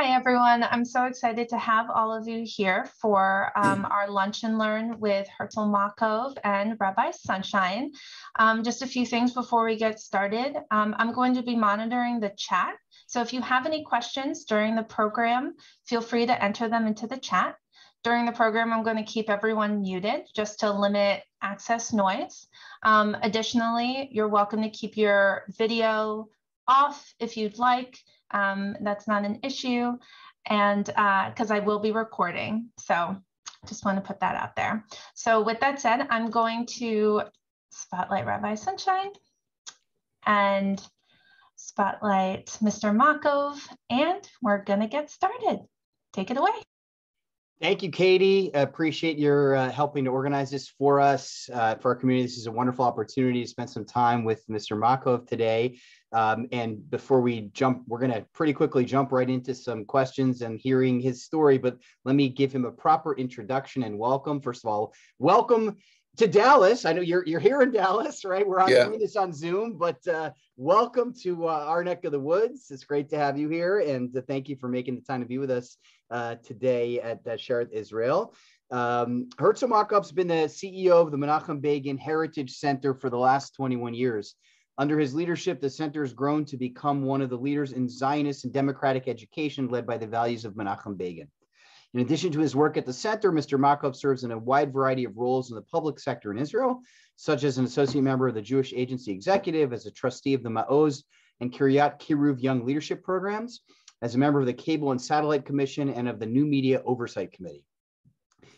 Hi, everyone. I'm so excited to have all of you here for our Lunch and Learn with Herzl Makov and Rabbi Sunshine. Just a few things before we get started. I'm going to be monitoring the chat. So if you have any questions during the program, feel free to enter them into the chat. During the program, I'm going to keep everyone muted just to limit access noise. Additionally, you're welcome to keep your video off if you'd like. That's not an issue, and because I will be recording. So just want to put that out there. So with that said, I'm going to spotlight Rabbi Sunshine and spotlight Mr. Makov, and we're going to get started. Take it away. Thank you, Katie. Appreciate your helping to organize this for us, for our community. This is a wonderful opportunity to spend some time with Mr. Makov today. And before we jump, we're going to pretty quickly jump right into some questions and hearing his story. But let me give him a proper introduction and welcome. First of all, welcome to Dallas. I know you're here in Dallas, right? We're doing this on Zoom, but welcome to our neck of the woods. It's great to have you here, and thank you for making the time to be with us today at Shearith, Israel. Herzl Makov's been the CEO of the Menachem Begin Heritage Center for the last 21 years. Under his leadership, the center has grown to become one of the leaders in Zionist and democratic education led by the values of Menachem Begin. In addition to his work at the center, Mr. Makov serves in a wide variety of roles in the public sector in Israel, such as an associate member of the Jewish Agency Executive, as a trustee of the Maoz and Kiryat Kiruv Young Leadership Programs, as a member of the Cable and Satellite Commission and of the new Media Oversight Committee.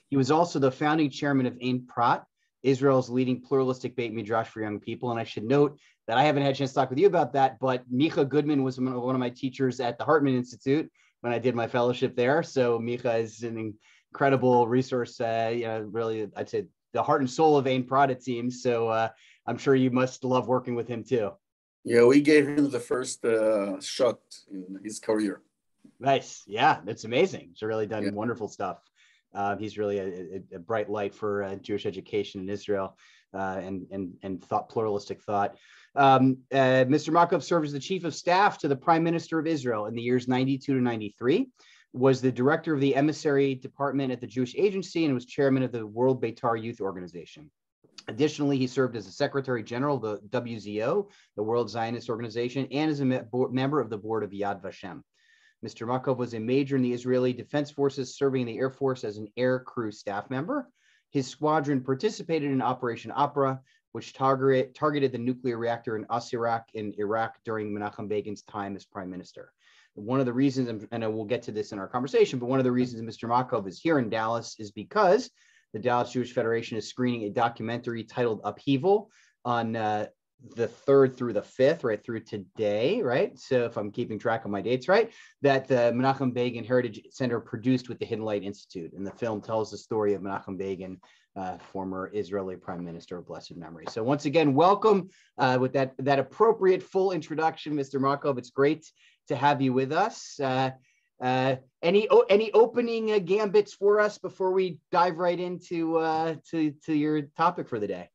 He was also the founding chairman of Prat, Israel's leading pluralistic Beit Midrash for young people. And I should note that I haven't had a chance to talk with you about that, but Micha Goodman was one of my teachers at the Hartman Institute when I did my fellowship there. So Micha is an incredible resource, really, I'd say the heart and soul of Prat, it seems. So I'm sure you must love working with him too. Yeah, we gave him the first shot in his career. Nice. Yeah, that's amazing. He's really done wonderful stuff. He's really a bright light for Jewish education in Israel and pluralistic thought. Mr. Makov served as the chief of staff to the Prime Minister of Israel in the years 92 to 93, was the director of the Emissary Department at the Jewish Agency, and was chairman of the World Betar Youth Organization. Additionally, he served as the Secretary General of the WZO, the World Zionist Organization, and as a member of the Board of Yad Vashem. Mr. Makov was a major in the Israeli Defense Forces, serving in the Air Force as an air crew staff member. His squadron participated in Operation Opera, which targeted the nuclear reactor in Osirak in Iraq during Menachem Begin's time as prime minister. One of the reasons, and we'll get to this in our conversation, but one of the reasons Mr. Makov is here in Dallas is because the Dallas Jewish Federation is screening a documentary titled Upheaval on the 3rd through the 5th, right through today, right? So if I'm keeping track of my dates right, that the Menachem Begin Heritage Center produced with the Hidden Light Institute. And the film tells the story of Menachem Begin, former Israeli Prime Minister of blessed memory. So once again, welcome with that appropriate full introduction, Mr. Makov. It's great to have you with us. Any opening gambits for us before we dive right into to your topic for the day?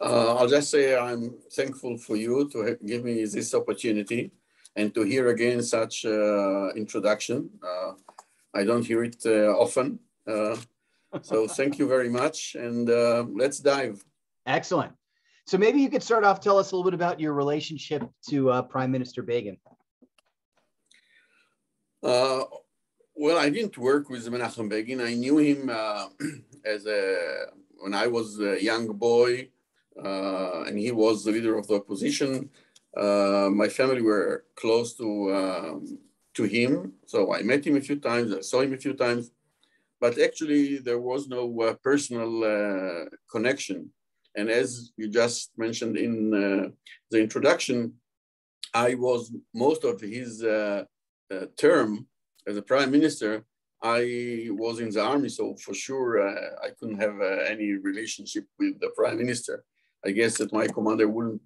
I'll just say I'm thankful for you to give me this opportunity and to hear again such introduction. I don't hear it often. So thank you very much. And let's dive. Excellent. So maybe you could start off, tell us a little bit about your relationship to Prime Minister Begin. Well, I didn't work with Menachem Begin. I knew him when I was a young boy. And he was the leader of the opposition. My family were close to him, so I met him a few times, I saw him a few times, but actually there was no personal connection. And as you just mentioned in the introduction, I was most of his term as a prime minister, I was in the army, so for sure I couldn't have any relationship with the prime minister. I guess that my commander wouldn't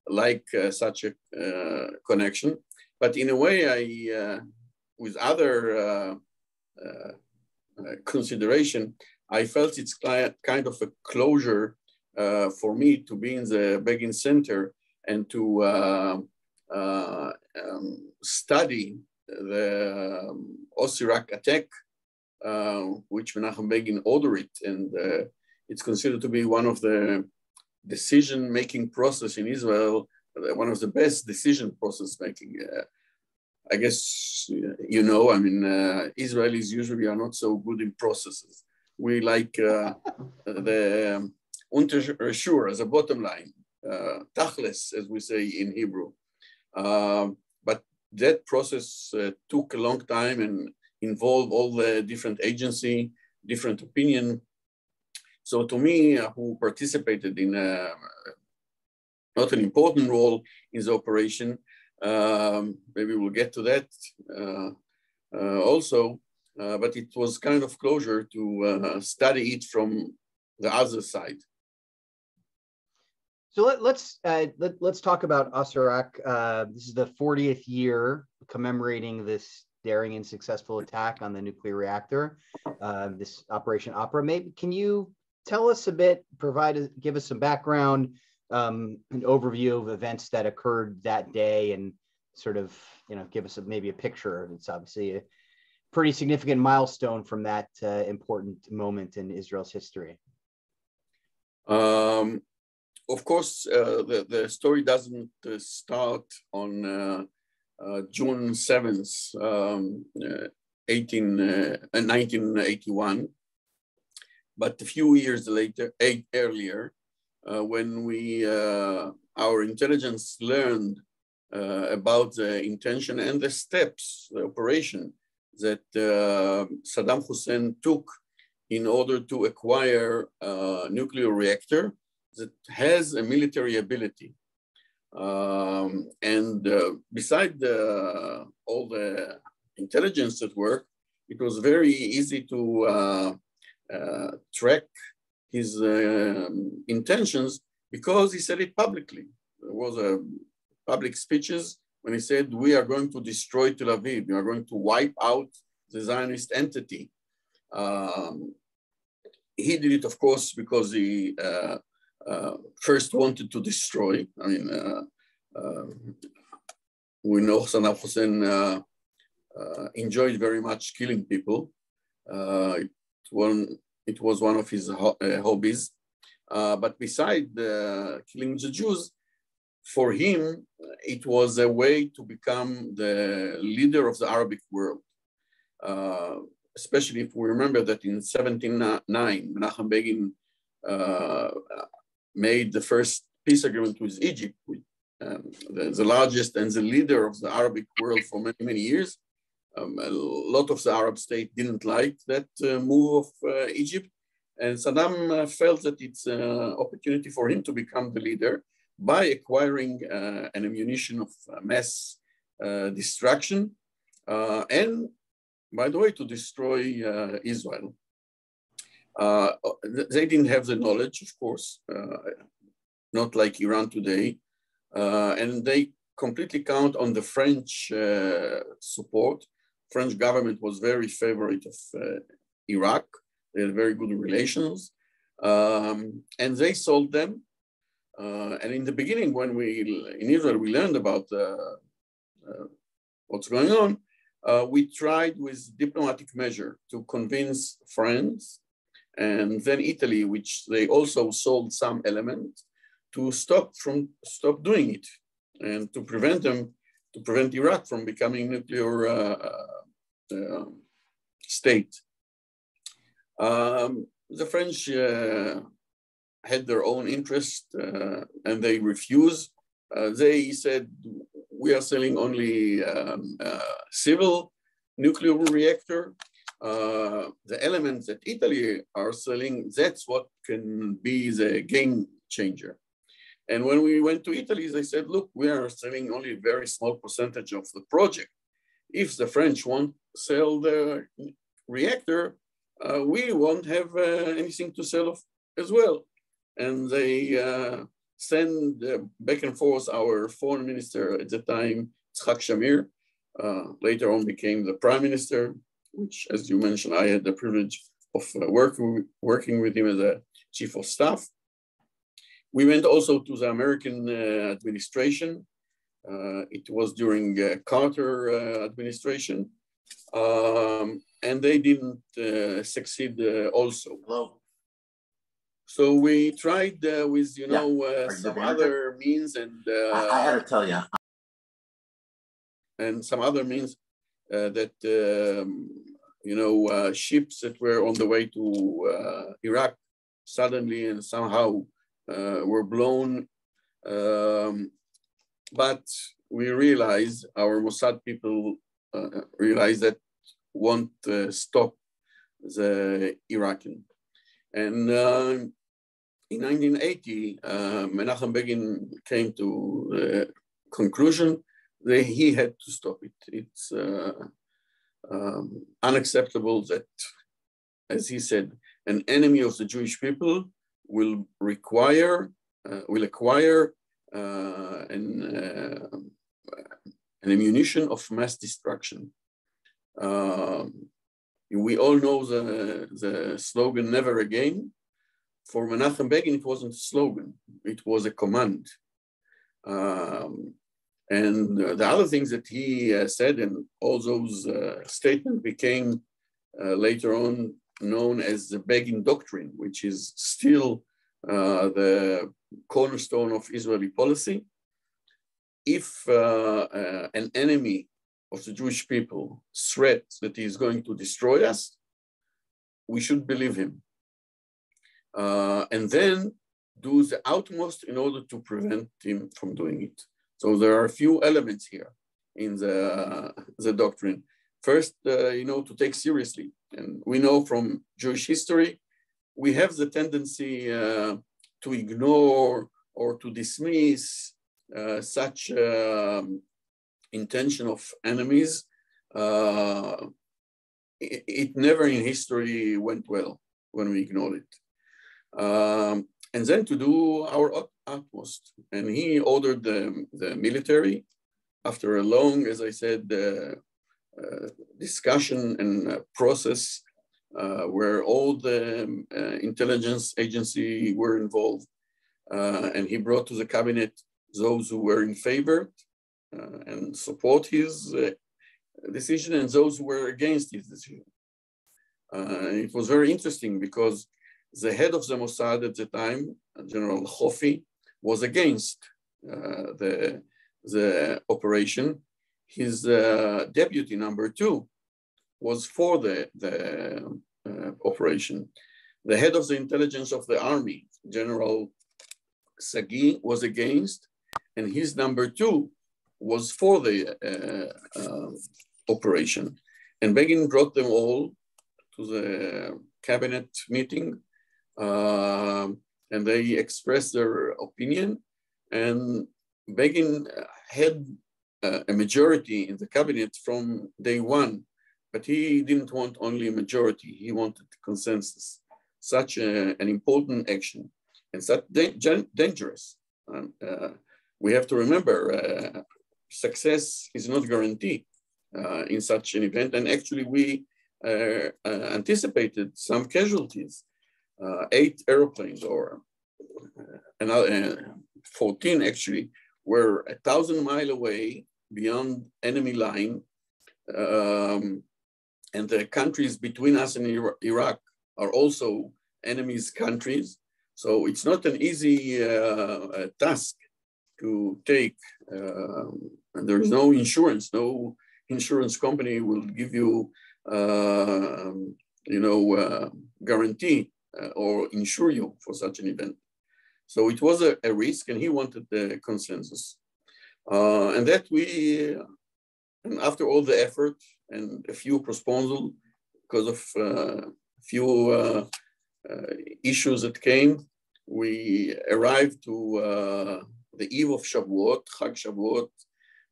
like such a connection. But in a way, with other consideration, I felt it's kind of a closure for me to be in the Begin Center and to study the Osirak attack, which Menachem Begin ordered it, and it's considered to be one of the decision-making process in Israel, one of the best decision process making. I guess, you know, I mean, Israelis usually are not so good in processes. We like the Unterschur as a bottom line, tachles, as we say in Hebrew. But that process took a long time and involved all the different agency, different opinion. So to me, who participated in not an important role in the operation, maybe we'll get to that also, but it was kind of closure to study it from the other side. So let's talk about Osirak. This is the 40th year commemorating this daring and successful attack on the nuclear reactor, this Operation Opera. Maybe can you tell us a bit, give us some background, an overview of events that occurred that day, and sort of, you know, give us maybe a picture. It's obviously a pretty significant milestone from that important moment in Israel's history. Of course, the story doesn't start on June 7th, 1981, but a few years later, earlier, when our intelligence learned about the intention and the steps, the operation that Saddam Hussein took in order to acquire a nuclear reactor that has a military ability. Beside all the intelligence at work, it was very easy to track his intentions because he said it publicly. There was a public speeches when he said, we are going to destroy Tel Aviv. We are going to wipe out the Zionist entity. He did it, of course, because he first wanted to destroy. I mean, we know Saddam Hussein enjoyed very much killing people. It was one of his hobbies. But beside killing the Jews, for him, it was a way to become the leader of the Arabic world. Especially if we remember that in 1709, Menachem Begin made the first peace agreement with Egypt, the largest and the leader of the Arabic world for many, many years. A lot of the Arab states didn't like that move of Egypt, and Saddam felt that it's an opportunity for him to become the leader by acquiring an ammunition of mass destruction, and by the way, to destroy Israel. They didn't have the knowledge, of course, not like Iran today, and they completely count on the French support. French government was very favorite of Iraq. They had very good relations, and they sold them. And in the beginning, when in Israel, we learned about what's going on, we tried with diplomatic measure to convince France and then Italy, which they also sold some elements, to stop doing it and to prevent Iraq from becoming nuclear state. The French had their own interest and they refused. They said, we are selling only civil nuclear reactor. The elements that Italy are selling, that's what can be the game changer. And when we went to Italy, they said, look, we are selling only a very small percentage of the project. If the French won't sell the reactor, we won't have anything to sell as well. And they send back and forth our foreign minister at the time, Yitzhak Shamir, later on became the prime minister, which, as you mentioned, I had the privilege of working with him as a chief of staff. We went also to the American administration. It was during Carter administration, and they didn't succeed also. Hello. So we tried with, some other means and I had to tell you. And some other means that, ships that were on the way to Iraq suddenly and somehow were blown. But we realized, our Mossad people realized that won't stop the Iraqi. And in 1980, Menachem Begin came to the conclusion that he had to stop it. It's unacceptable that, as he said, an enemy of the Jewish people will acquire an ammunition of mass destruction. We all know the slogan, never again. For Menachem Begin, it wasn't a slogan, it was a command. And the other things that he said, and all those statements became later on known as the Begging Doctrine, which is still the cornerstone of Israeli policy. If an enemy of the Jewish people threats that he is going to destroy us, we should believe him. And then do the utmost in order to prevent him from doing it. So there are a few elements here in the doctrine. First, to take seriously. And we know from Jewish history, we have the tendency to ignore or to dismiss such intention of enemies. It never in history went well when we ignored it. And then to do our utmost. And he ordered the military, after a long, as I said, discussion and process where all the intelligence agency were involved. And he brought to the cabinet those who were in favor and support his decision and those who were against his decision. It was very interesting because the head of the Mossad at the time, General Khofi, was against the operation. His deputy, number 2, was for the operation. The head of the intelligence of the army, General Sagi, was against, and his number 2 was for the operation. And Begin brought them all to the cabinet meeting, and they expressed their opinion. And Begin had a majority in the cabinet from day one, but he didn't want only a majority, he wanted consensus. Such an important action and such dangerous. We have to remember, success is not guaranteed in such an event. And actually we anticipated some casualties. 8 airplanes or another 14 actually were 1,000 miles away beyond enemy line. And the countries between us and Iraq are also enemies countries. So it's not an easy task to take. And there is no insurance company will give you, guarantee or insure you for such an event. So it was a risk, and he wanted the consensus. And that and after all the effort and a few proposals, because of a few issues that came, we arrived to the eve of Shavuot, Chag Shavuot,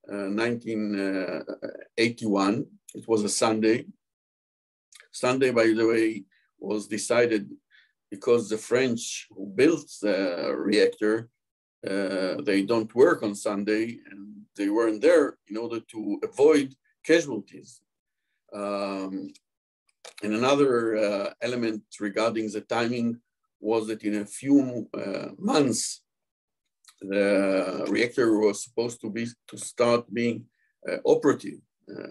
1981. It was a Sunday. Sunday, by the way, was decided because the French who built the reactor, they don't work on Sunday, and they weren't there in order to avoid casualties. And another element regarding the timing was that in a few months the reactor was supposed to start being operative,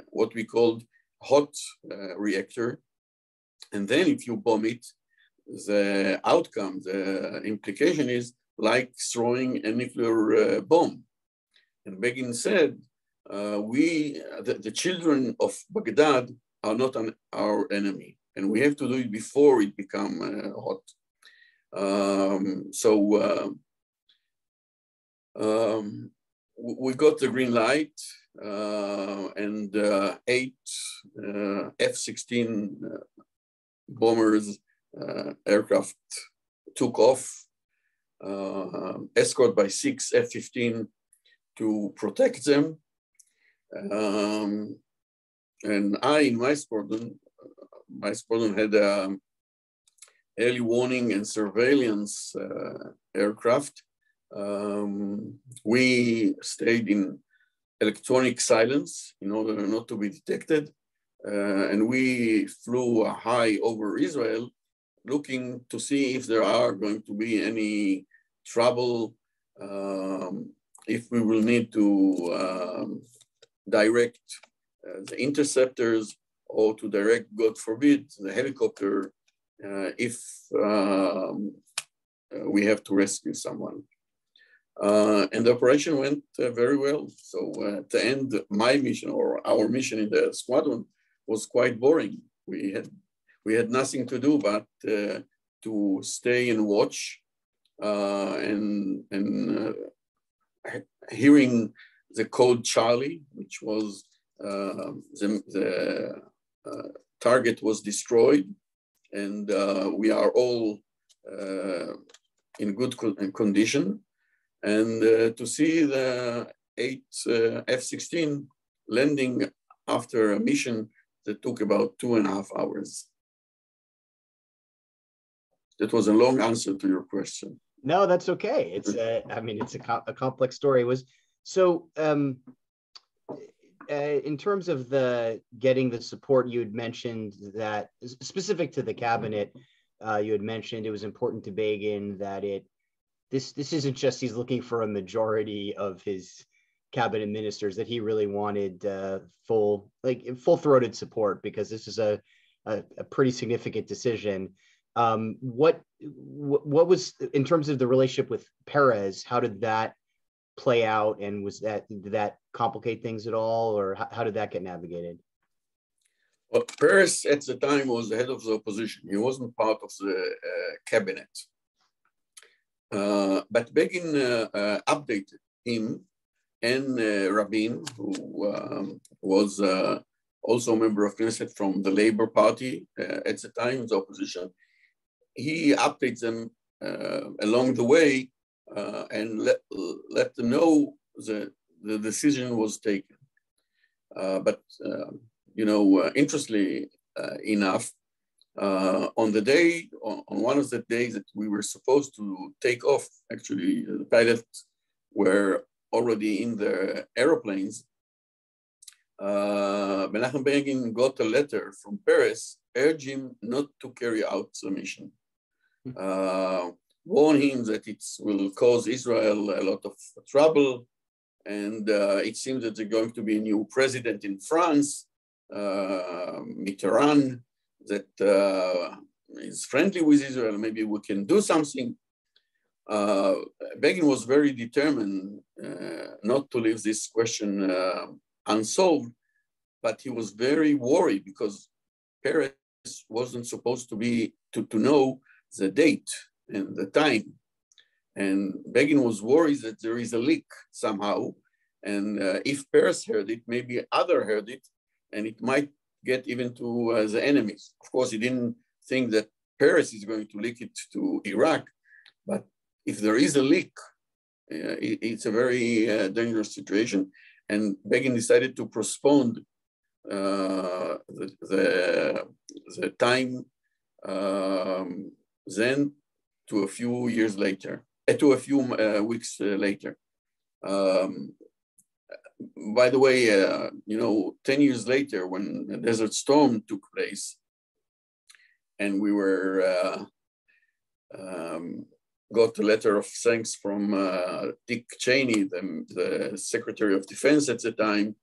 what we called hot reactor. And then if you bomb it, the outcome, the implication is like throwing a nuclear bomb. And Begin said, the children of Baghdad are not our enemy, and we have to do it before it become hot. We got the green light, and 8 F-16 bombers aircraft took off, escorted by 6 F-15 to protect them. And I, in my squadron had early warning and surveillance aircraft. We stayed in electronic silence in order not to be detected. And we flew high over Israel, looking to see if there are going to be any trouble, if we will need to direct the interceptors or to direct, God forbid, the helicopter if we have to rescue someone. And the operation went very well. So at the end, my mission or our mission in the squadron was quite boring. We had nothing to do but to stay and watch and hearing the code Charlie, which was the target was destroyed, and we are all in good condition. And to see the 8 F-16 landing after a mission that took about 2.5 hours. That was a long answer to your question. No, that's okay. It's I mean, it's a complex story. In terms of getting the support, you had mentioned that specific to the cabinet, you had mentioned it was important to Begin that this isn't just he's looking for a majority of his cabinet ministers, that he really wanted full-throated support, because this is a pretty significant decision. What was, in terms of the relationship with Peres, how did that play out, and did that complicate things at all, or how did that get navigated? Well, Peres at the time was the head of the opposition. He wasn't part of the cabinet. But Begin updated him and Rabin, who was also a member of Knesset from the Labour Party at the time, the opposition. He updates them along the way and let them know the decision was taken. But interestingly enough, on one of the days that we were supposed to take off, actually the pilots were already in the aeroplanes. Menachem Begin got a letter from Peres urging him not to carry out the mission. Warn him that it will cause Israel a lot of trouble, and it seems that there's going to be a new president in France, Mitterrand, that is friendly with Israel. Maybe we can do something. Begin was very determined not to leave this question unsolved, but he was very worried because Peres wasn't supposed to know the date and the time. And Begin was worried that there is a leak somehow. And if Peres heard it, maybe others heard it, and it might get even to the enemies. Of course, he didn't think that Peres is going to leak it to Iraq, but if there is a leak, it's a very dangerous situation. And Begin decided to postpone the time then to a few years later, to a few weeks later. By the way, 10 years later, when the Desert Storm took place, and we were got a letter of thanks from Dick Cheney, the Secretary of Defense at the time.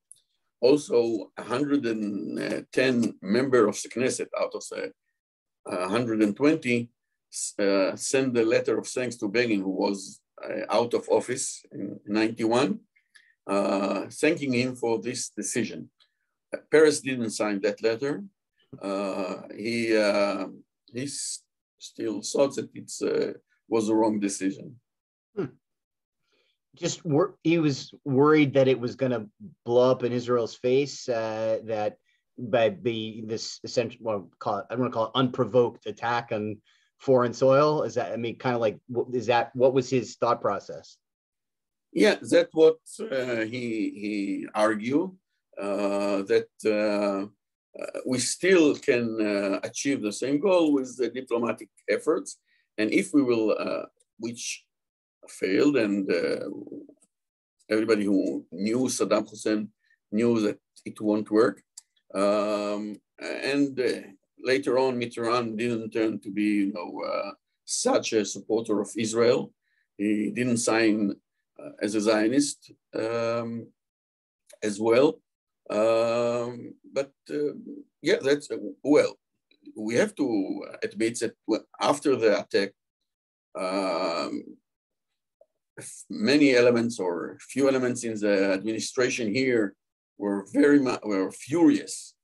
Also, 110 members of the Knesset out of the 120 sent a letter of thanks to Begin, who was out of office in 91, thanking him for this decision. Peres didn't sign that letter. He still thought that it was a wrong decision. He was worried that it was going to blow up in Israel's face, that by this essential, well, I don't want to call it unprovoked attack on foreign soil. Is that, I mean, kind of like, what was his thought process? Yeah, that's what he argued, that we still can achieve the same goal with the diplomatic efforts. And if we will, which failed, and everybody who knew Saddam Hussein knew that it won't work. And later on, Mitterrand didn't turn to be, such a supporter of Israel. He didn't sign as a Zionist as well. Yeah, that's, well, we have to admit that after the attack, many elements or few elements in the administration here were were furious.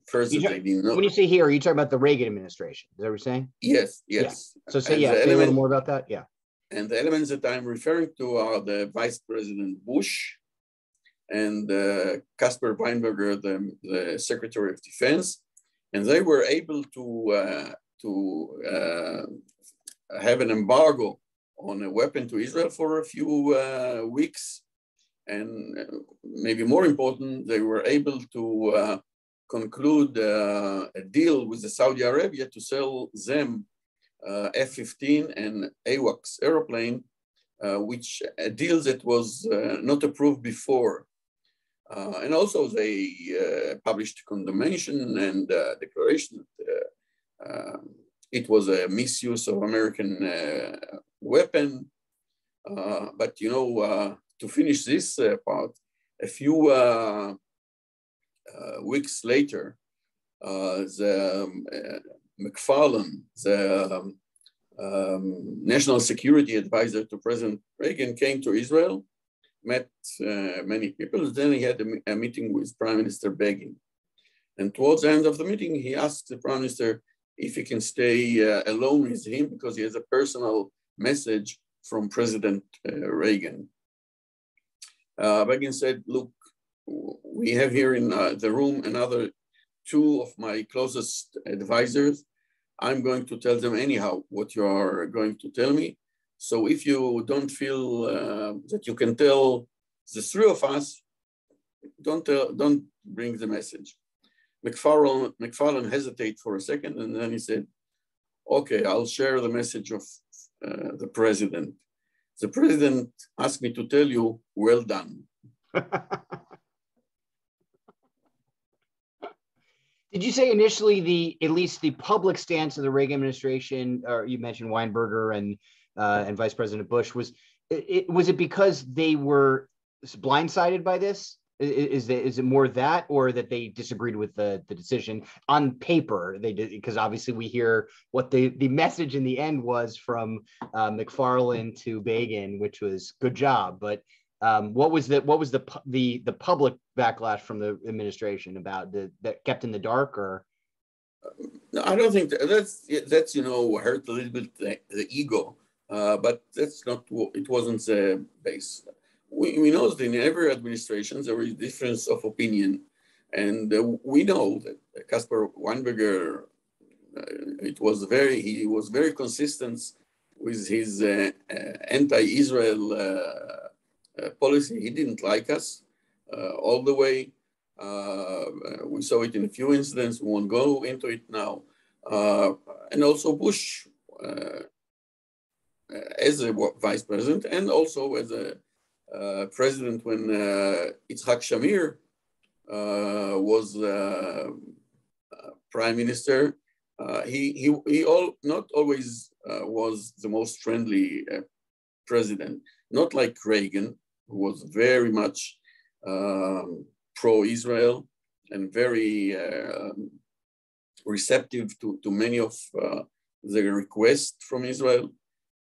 First, they didn't know. When you say here, are you talking about the Reagan administration? Is that what you're saying? Yes, yes. Yeah. So say a little more about that. Yeah. And the elements that I'm referring to are the Vice President Bush and Caspar Weinberger, the Secretary of Defense, and they were able to have an embargo on a weapon to Israel for a few weeks. And maybe more important, they were able to conclude a deal with the Saudi Arabia to sell them F-15 and AWACS airplane, which a deal that was not approved before. And also they published condemnation and declaration that it was a misuse of American weapon. But to finish this part, a few weeks later, the McFarlane, the national security advisor to President Reagan, came to Israel, met many people. Then he had a meeting with Prime Minister Begin. And towards the end of the meeting, he asked the Prime Minister if he can stay alone with him because he has a personal message from President Reagan. Begin said, look, we have here in the room another two of my closest advisors. I'm going to tell them anyhow what you are going to tell me. So if you don't feel that you can tell the three of us, don't bring the message. McFarlane hesitated for a second, and then he said, okay, I'll share the message of the president. The president asked me to tell you, well done. Did you say initially at least the public stance of the Reagan administration, or you mentioned Weinberger and Vice President Bush, was it because they were blindsided by this? Is it more that, or that they disagreed with the decision on paper? They did, because obviously we hear what the message in the end was from McFarlane to Begin, which was good job. But what was the public backlash from the administration about that kept in the dark? Or no, I don't think that's hurt a little bit the ego, but that's not what it wasn't the base. We know that in every administration there is difference of opinion, and we know that Caspar Weinberger, he was very consistent with his anti-Israel policy. He didn't like us all the way. We saw it in a few incidents. We won't go into it now. And also Bush as a vice president, and also as a president when Yitzhak Shamir was prime minister. not always was the most friendly president, not like Reagan, who was very much pro-Israel and very receptive to many of the requests from Israel.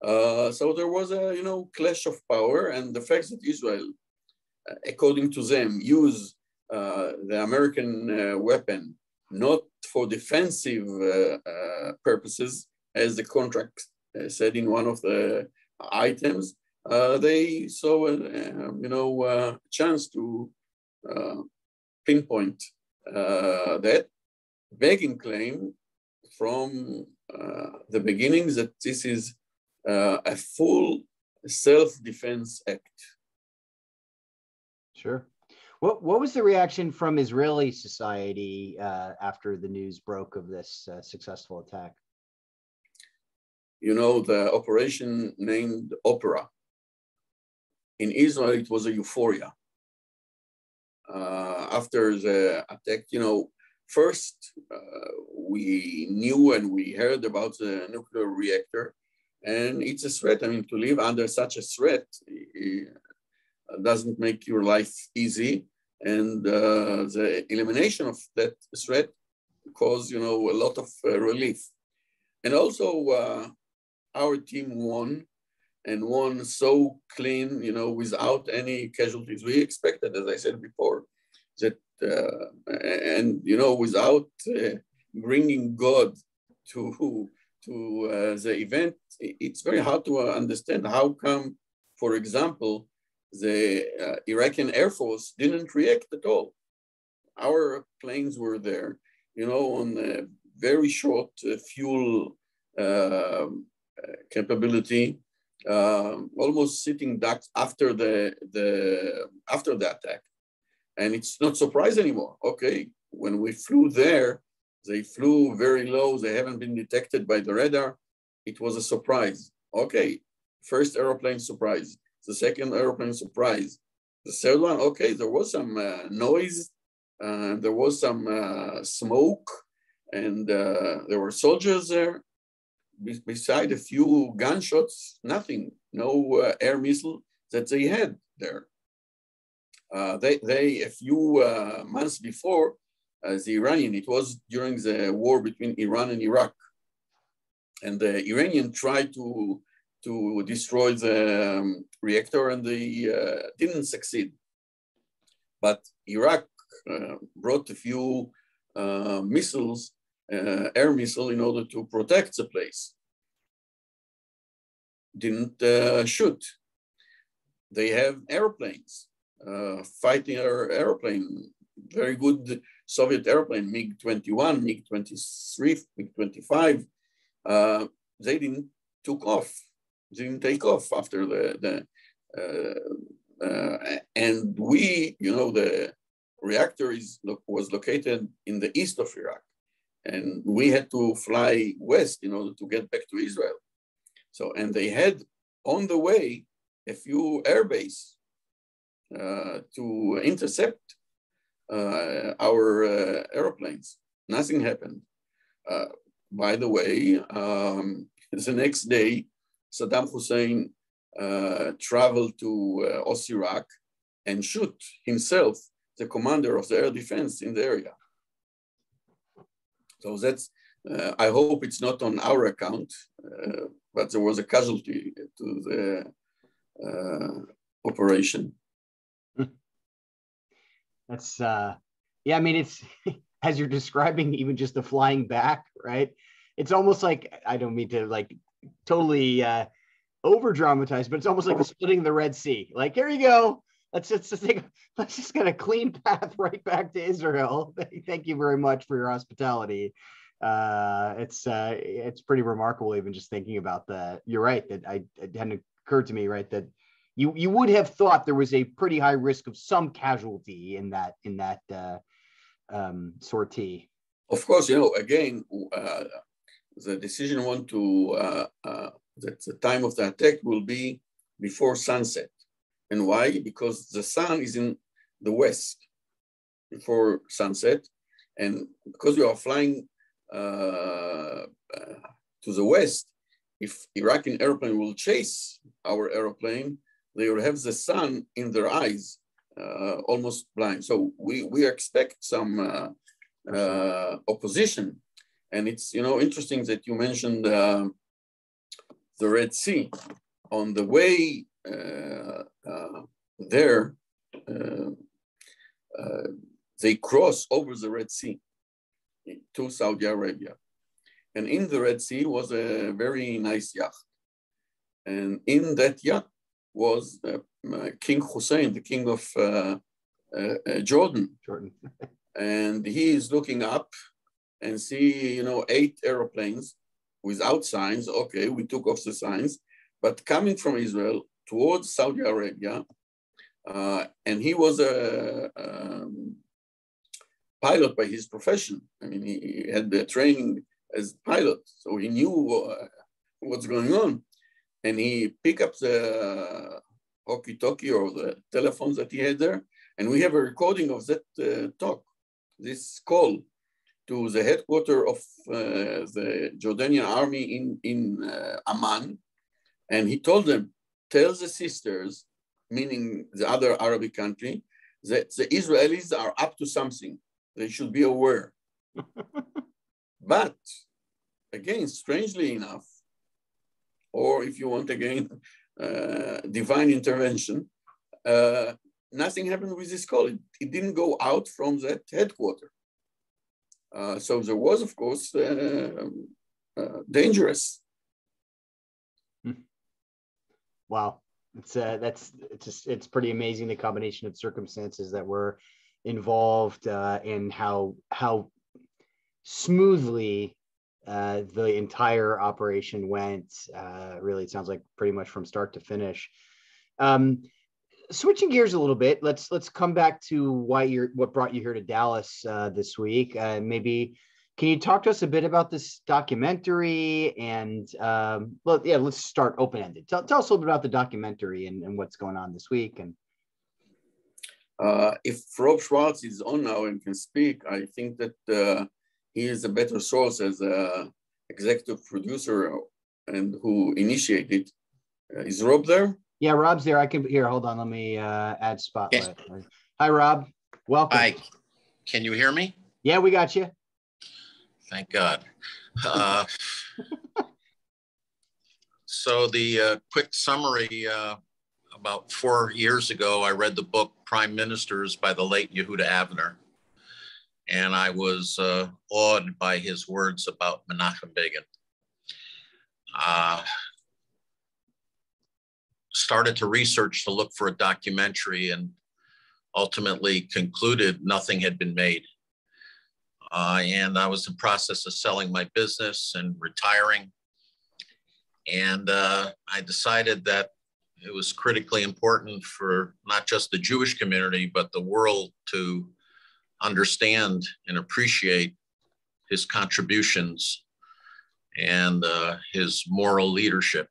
So there was a clash of power, and the fact that Israel, according to them, use the American weapon not for defensive purposes, as the contract said in one of the items, they saw a chance to pinpoint that. Begin claimed from the beginnings that this is a full self-defense act. Sure. What was the reaction from Israeli society after the news broke of this successful attack? The operation named Opera. In Israel, it was a euphoria. After the attack, first we knew and we heard about the nuclear reactor, and it's a threat. I mean, to live under such a threat doesn't make your life easy. And the elimination of that threat caused, a lot of relief. And also, our team won, and won so clean, without any casualties. We expected, as I said before, that, without bringing God to the event, it's very hard to understand how come, for example, the Iraqi Air Force didn't react at all. Our planes were there, on a very short fuel capability, almost sitting ducks after the attack. And it's not surprise anymore. Okay, when we flew there, they flew very low. They haven't been detected by the radar. It was a surprise. Okay, first airplane surprise. The second airplane surprise. The third one, okay, there was some noise. There was some smoke. And there were soldiers there. Beside a few gunshots, nothing. No air missile that they had there. They a few months before, the Iranian, it was during the war between Iran and Iraq, and the Iranian tried to destroy the reactor, and they didn't succeed. But Iraq brought a few missiles, air missile, in order to protect the place. Didn't shoot. They have airplanes. Fighting airplane, very good Soviet airplane, MiG-21, MiG-23, MiG-25. They didn't take off after and we, the reactor was located in the east of Iraq, and we had to fly west in order to get back to Israel. So, and they had on the way a few air bases to intercept our airplanes. Nothing happened. By the way, the next day, Saddam Hussein traveled to Osirak and shoot himself, the commander of the air defense in the area. So that's, I hope it's not on our account, but there was a casualty to the operation. That's, yeah, I mean, it's, as you're describing, even just the flying back, right? It's almost like, I don't mean to totally over dramatize, but it's almost like the splitting the Red Sea. Like, here you go. Let's just get a clean path right back to Israel. Thank you very much for your hospitality. It's pretty remarkable, even just thinking about that. You're right, that it hadn't occurred to me, right, that you would have thought there was a pretty high risk of some casualty in that sortie. Of course, again, the decision that the time of the attack will be before sunset. And why? Because the sun is in the west before sunset. And because we are flying to the west, if Iraqi airplane will chase our airplane, they will have the sun in their eyes, almost blind. So we expect some opposition. And it's, interesting that you mentioned the Red Sea. On the way there, they cross over the Red Sea to Saudi Arabia. And in the Red Sea was a very nice yacht. And in that yacht was King Hussein, the king of Jordan. And he is looking up and see, 8 airplanes without signs. Okay, we took off the signs, but coming from Israel towards Saudi Arabia. And he was a pilot by his profession. I mean, he had the training as pilot, so he knew what's going on. And he picked up the walkie-talkie or the telephones that he had there, and we have a recording of that this call to the headquarters of the Jordanian army in Amman. And he told them, tell the sisters, meaning the other Arabic country, that the Israelis are up to something. They should be aware. But again, strangely enough, or if you want again, divine intervention, nothing happened with this call. It didn't go out from that headquarters. So there was, of course, dangerous. Wow, it's pretty amazing, the combination of circumstances that were involved and how smoothly the entire operation went. Really, it sounds like pretty much from start to finish. Switching gears a little bit, let's come back to what brought you here to Dallas this week. Maybe can you talk to us a bit about this documentary? And let's start open-ended. Tell us a little bit about the documentary and what's going on this week. And if Rob Schwartz is on now and can speak, I think that he is a better source as an executive producer and who initiated. Is Rob there? Yeah, Rob's there. Hold on. Let me add spotlight. Yes. Hi, Rob. Welcome. Hi. Can you hear me? Yeah, we got you. Thank God. So the quick summary, about 4 years ago, I read the book Prime Ministers by the late Yehuda Avner. And I was awed by his words about Menachem Begin. Started to research to look for a documentary and ultimately concluded nothing had been made. And I was in the process of selling my business and retiring. And I decided that it was critically important for not just the Jewish community, but the world to understand and appreciate his contributions and his moral leadership.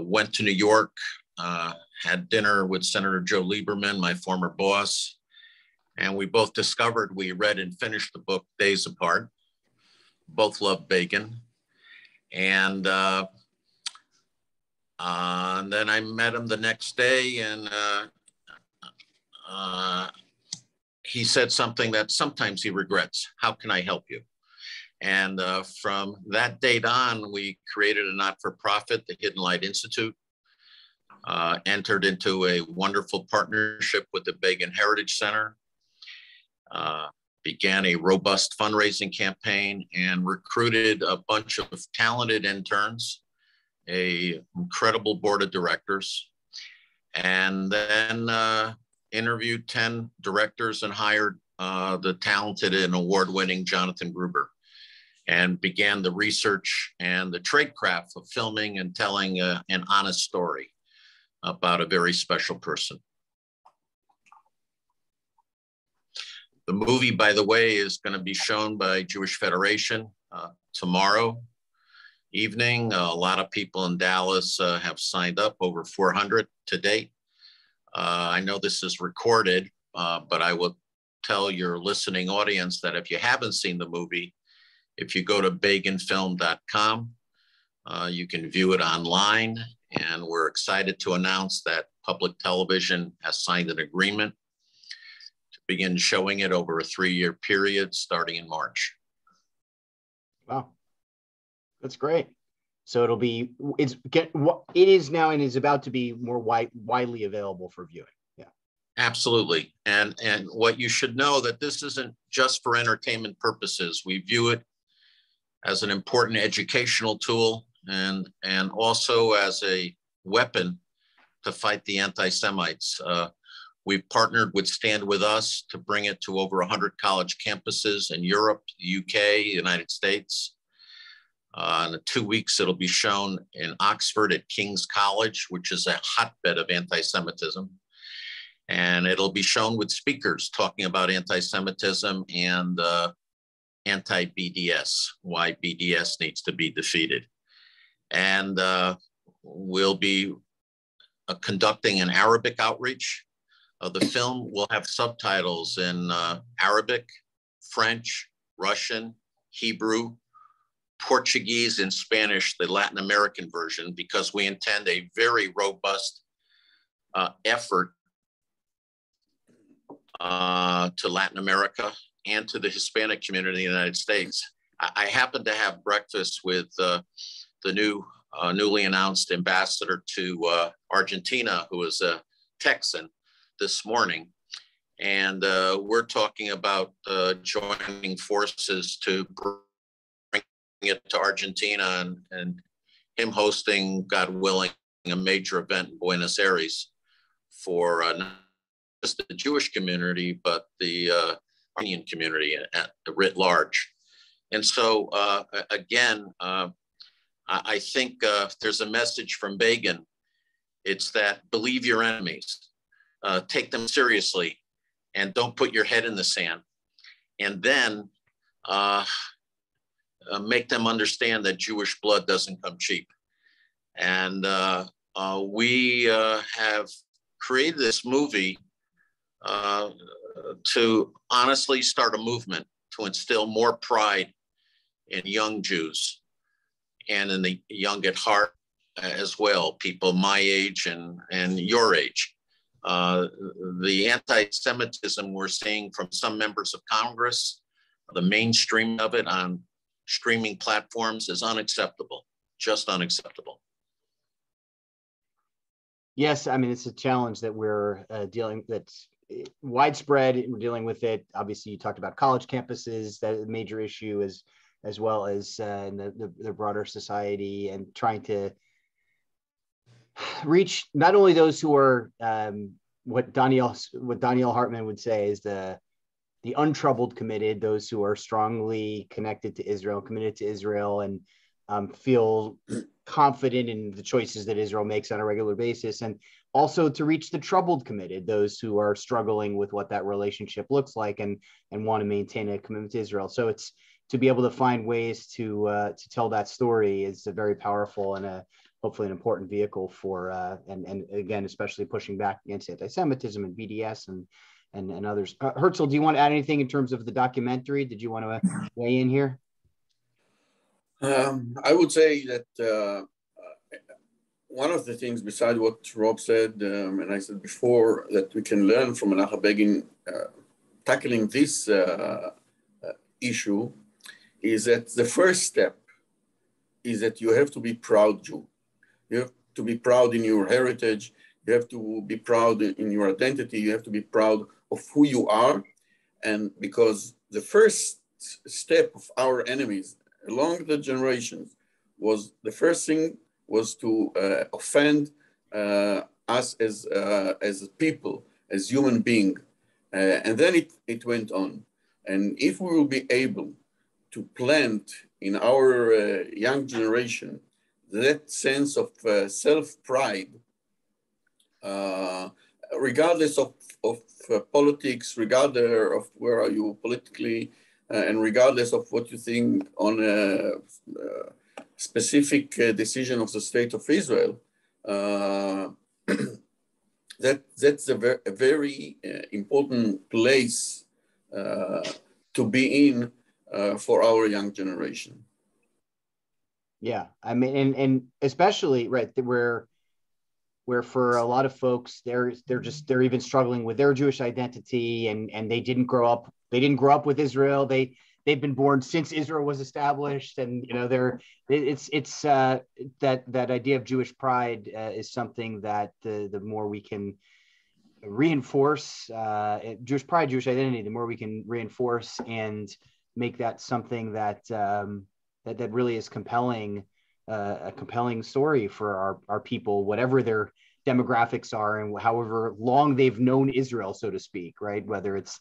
Went to New York, had dinner with Senator Joe Lieberman, my former boss, and we both discovered we read and finished the book days apart. Both loved Begin. And then I met him the next day, and he said something that sometimes he regrets. How can I help you? And from that date on, we created a not-for-profit, the Hidden Light Institute, entered into a wonderful partnership with the Begin Heritage Center, began a robust fundraising campaign, and recruited a bunch of talented interns, an incredible board of directors, and then interviewed 10 directors and hired the talented and award-winning Jonathan Gruber, and began the research and the tradecraft of filming and telling an honest story about a very special person. The movie, by the way, is going to be shown by Jewish Federation tomorrow evening. A lot of people in Dallas have signed up, over 400 to date. I know this is recorded, but I will tell your listening audience that if you haven't seen the movie, If you go to beginfilm.com, you can view it online, and we're excited to announce that public television has signed an agreement to begin showing it over a 3-year period starting in March. Wow, that's great. So it is now and is about to be more widely available for viewing. Yeah, absolutely. And what you should know that this isn't just for entertainment purposes. We view it as an important educational tool and also as a weapon to fight the anti-Semites. We've partnered with Stand With Us to bring it to over 100 college campuses in Europe, the UK, United States. In 2 weeks, it'll be shown in Oxford at King's College, which is a hotbed of anti-Semitism. And it'll be shown with speakers talking about anti-Semitism and anti-BDS, why BDS needs to be defeated. And we'll be conducting an Arabic outreach. The film will have subtitles in Arabic, French, Russian, Hebrew, Portuguese, and Spanish, the Latin American version, because we intend a very robust effort to Latin America and to the Hispanic community in the United States. I happened to have breakfast with the newly announced ambassador to Argentina, who is a Texan, this morning. And we're talking about joining forces to bring it to Argentina and him hosting, God willing, a major event in Buenos Aires for not just the Jewish community, but the Armenian community at writ large. And so, again, I think there's a message from Begin. It's that believe your enemies, take them seriously, and don't put your head in the sand. And then make them understand that Jewish blood doesn't come cheap. And we have created this movie to honestly start a movement to instill more pride in young Jews and in the young at heart as well, people my age and your age. The anti-Semitism we're seeing from some members of Congress, the mainstream of it on streaming platforms is unacceptable, just unacceptable. Yes, I mean, it's a challenge that we're that's widespread. We're dealing with it. Obviously, you talked about college campuses, that is a major issue, as well as in the broader society, and trying to reach not only those who are what Daniel Hartman would say is the untroubled committed, those who are strongly connected to Israel, committed to Israel, and feel confident in the choices that Israel makes on a regular basis, and also to reach the troubled committed, those who are struggling with what that relationship looks like and want to maintain a commitment to Israel. So it's to be able to find ways to tell that story is a very powerful and hopefully an important vehicle for and again, especially pushing back against anti-Semitism and BDS and others. Herzl, do you want to add anything in terms of the documentary? Did you want to weigh in here? I would say that one of the things besides what Rob said, and I said before, that we can learn from Menachem Begin tackling this issue is that the first step is that you have to be proud Jew. You have to be proud in your heritage. You have to be proud in your identity. You have to be proud of who you are. And because the first step of our enemies along the generations was the first thing was to offend us as a people, as human beings. And then it went on. And if we will be able to plant in our young generation that sense of self-pride, regardless of politics, regardless of where are you politically, and regardless of what you think on a specific decision of the state of Israel, that's a very important place to be in for our young generation. Yeah, I mean, and especially right where for a lot of folks they're even struggling with their Jewish identity, and they didn't grow up with Israel. They've been born since Israel was established, and it's that idea of Jewish pride is something that the more we can reinforce Jewish pride, Jewish identity, the more we can reinforce and make that something that that really is compelling, a compelling story for our people, whatever their demographics are and however long they've known Israel, so to speak, right? Whether it's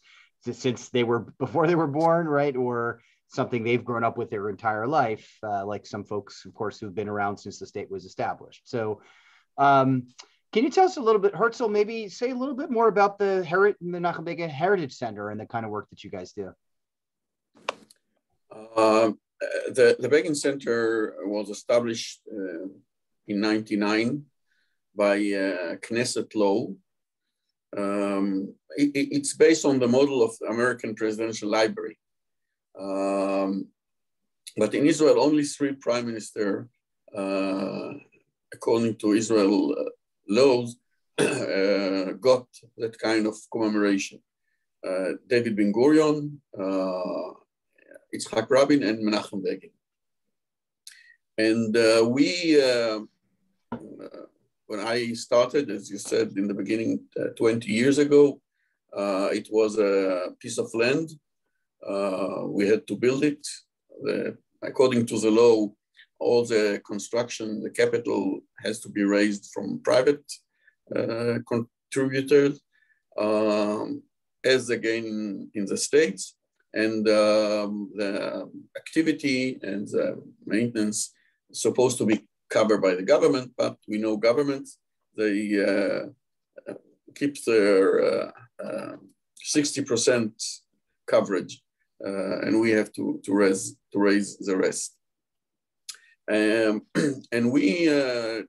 since before they were born, right? Or something they've grown up with their entire life, like some folks, of course, who've been around since the state was established. So can you tell us a little bit, Herzl, maybe say a little bit more about the Menachem Begin Heritage Center and the kind of work that you guys do? The Begin Center was established in '99 by Knesset law. It's based on the model of the American Presidential Library. But in Israel, only 3 prime ministers, according to Israel laws, got that kind of commemoration. David Ben-Gurion, Yitzhak Rabin, and Menachem Begin. And when I started, as you said in the beginning, 20 years ago, it was a piece of land. We had to build it. According to the law, all the construction, the capital has to be raised from private contributors, as again in the States. And the activity and the maintenance is supposed to be covered by the government, but we know governments, they keep their 60% coverage, and we have to raise the rest. And we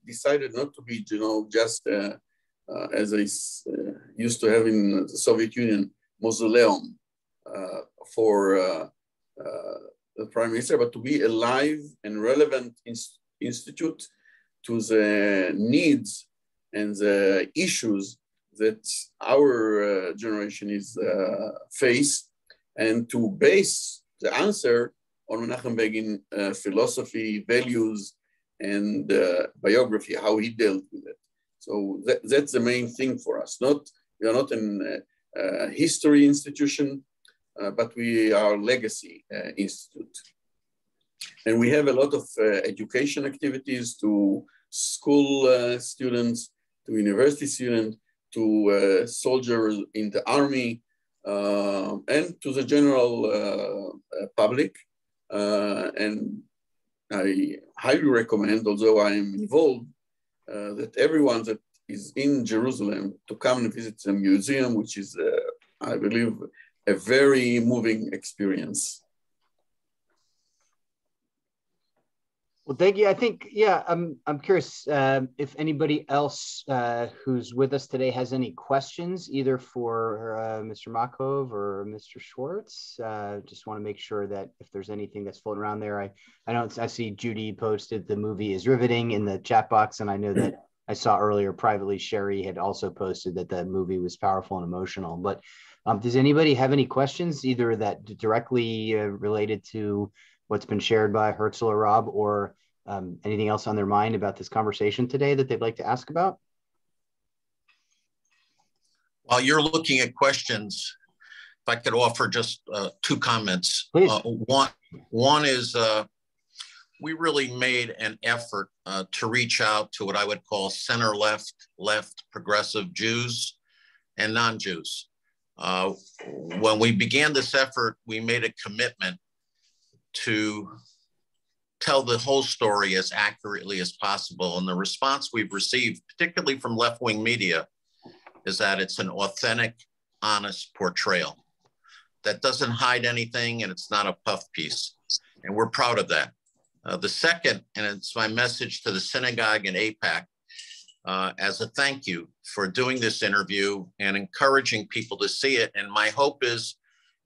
decided not to be, just as I used to have in the Soviet Union, mausoleum for the prime minister, but to be a live and relevant institute to the needs and the issues that our generation is face, and to base the answer on Menachem Begin philosophy, values, and biography, how he dealt with it. So that's the main thing for us. We are not a history institution, but we are a legacy institute. And we have a lot of education activities to school students, to university students, to soldiers in the army, and to the general public. And I highly recommend, although I am involved, that everyone that is in Jerusalem to come and visit the museum, which is, I believe, a very moving experience. Well, thank you. I think, yeah, I'm curious if anybody else who's with us today has any questions, either for Mr. Makov or Mr. Schwartz. Just want to make sure that if there's anything that's floating around there, I see Judy posted the movie is riveting in the chat box, and I know that I saw earlier privately Sherry had also posted that the movie was powerful and emotional. But does anybody have any questions, either that directly related to what's been shared by Herzl or Rob, or anything else on their mind about this conversation today that they'd like to ask about? While you're looking at questions, if I could offer just 2 comments. Please. One is we really made an effort to reach out to what I would call center-left, left progressive Jews and non-Jews. When we began this effort, we made a commitment to tell the whole story as accurately as possible. And the response we've received, particularly from left-wing media, is that it's an authentic, honest portrayal that doesn't hide anything, and it's not a puff piece. And we're proud of that. The second, and it's my message to the Synagogue and Aipac, as a thank you for doing this interview and encouraging people to see it. And my hope is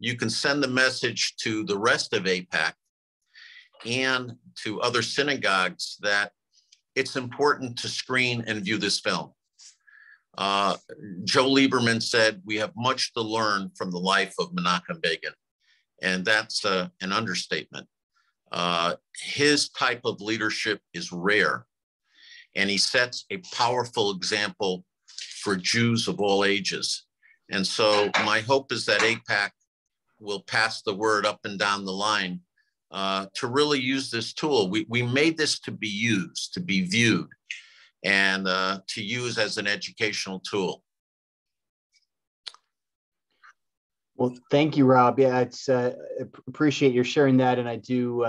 you can send the message to the rest of Aipac and to other synagogues that it's important to screen and view this film. Joe Lieberman said, we have much to learn from the life of Menachem Begin, and that's an understatement. His type of leadership is rare, and he sets a powerful example for Jews of all ages. And so my hope is that Aipac will pass the word up and down the line to really use this tool. We made this to be used, to be viewed, and to use as an educational tool. Well, thank you, Rob. Yeah, it's appreciate your sharing that, and I do.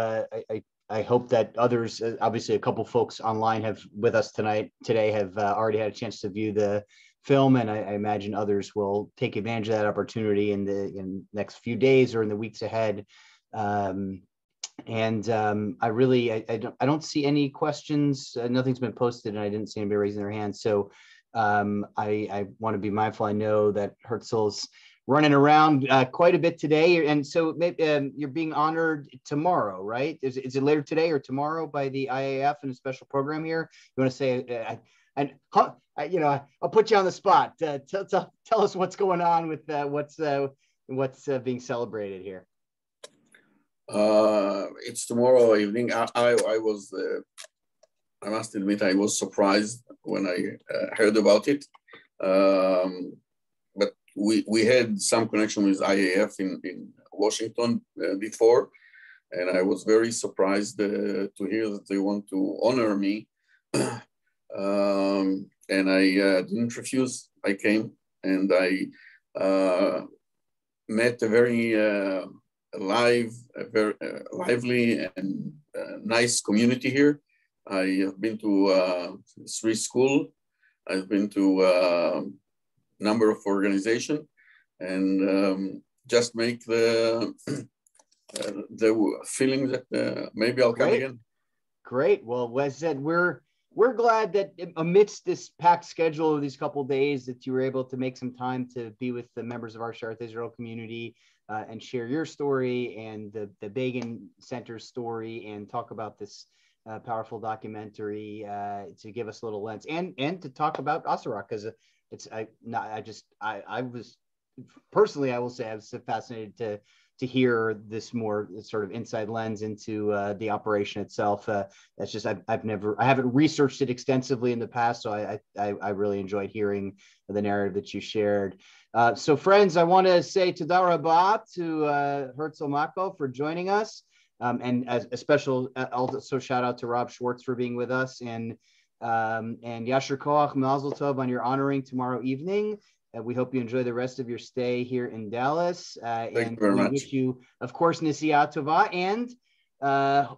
I hope that others, obviously, a couple folks online with us today have already had a chance to view the film, and I imagine others will take advantage of that opportunity in the next few days or in the weeks ahead. I don't see any questions. Nothing's been posted, and I didn't see anybody raising their hand. So I want to be mindful. I know that Herzl's running around quite a bit today, and so maybe, you're being honored tomorrow, right? Is it later today or tomorrow by the IAF in a special program here? You want to say? I'll put you on the spot. Tell us what's going on with what's being celebrated here. It's tomorrow evening. I must admit, I was surprised when I heard about it. But we had some connection with IAF in Washington before, and I was very surprised to hear that they want to honor me. And I didn't refuse. I came, and I met a very lively and nice community here. I have been to 3 schools. I've been to a number of organizations, and just make the feeling that maybe I'll come again. Great. Well, as I said, we're glad that amidst this packed schedule of these couple of days that you were able to make some time to be with the members of our Shearith Israel community and share your story and the Begin Center story and talk about this powerful documentary to give us a little lens and to talk about Osirak, because I was personally, I will say I was fascinated to hear this more sort of inside lens into the operation itself. That's just, I haven't researched it extensively in the past, so I really enjoyed hearing the narrative that you shared. So friends, I want to say Toda Rabah to Herzl Makov for joining us. And as a special also shout out to Rob Schwartz for being with us, and Yasher Koach Mazel Tov on your honoring tomorrow evening. We hope you enjoy the rest of your stay here in Dallas. Thank you very much. Wish you, of course, Nisiat Tova, and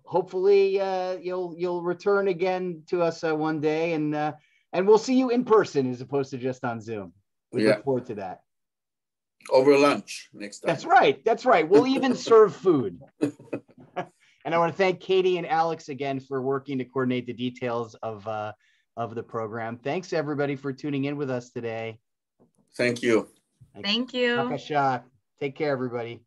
hopefully you'll return again to us one day, and we'll see you in person as opposed to just on Zoom. We look forward to that. Over lunch next time. That's right. We'll even serve food. And I want to thank Katie and Alex again for working to coordinate the details of the program. Thanks everybody for tuning in with us today. Thank you. Thank you. Take care, everybody.